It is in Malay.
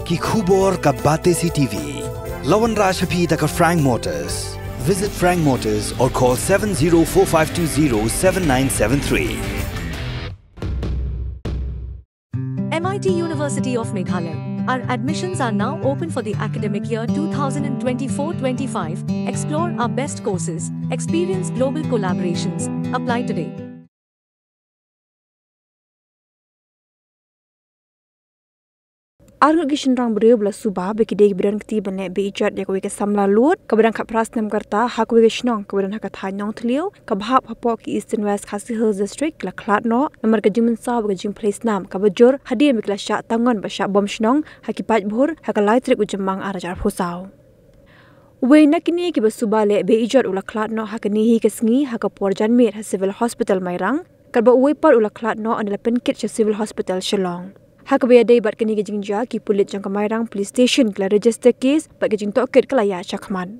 ki khubor ka bate si TV. Lawan Rashaphi da ka Frank Motors. Visit Frank Motors or call 7045207973. MIT University of Meghalaya. Our admissions are now open for the academic year 2024-25. Explore our best courses. Experience global collaborations. Apply today. Arngut Shnong beriu bela Suba bagi dia keberan ketiban nek be Ijot dia kuwi ke Samla lut keberan kat Prasnam Karta hak kuwi ke Shnong keberan hak Thai Nong Tliu ke bahap hapok ki Eastern West Khasi Hills District la Klat no nomor ke jimin sa ke jim place nam ke bajur hadir mikla Shah tangon ba Shah bom Shnong hak ki Paidbah hak lai trik ujemang arajar phusau we nakini ki Suba le be Ijot ula Klat no hak ni hi ke sngi hak por janmir ha civil hospital Mairang kerba we par ula Klat no anela penkit civil hospital Shlong hak be dei bat kini ke jingja ki pulit jang Mairang police station kala register case bat ke jing toket kala ya chakman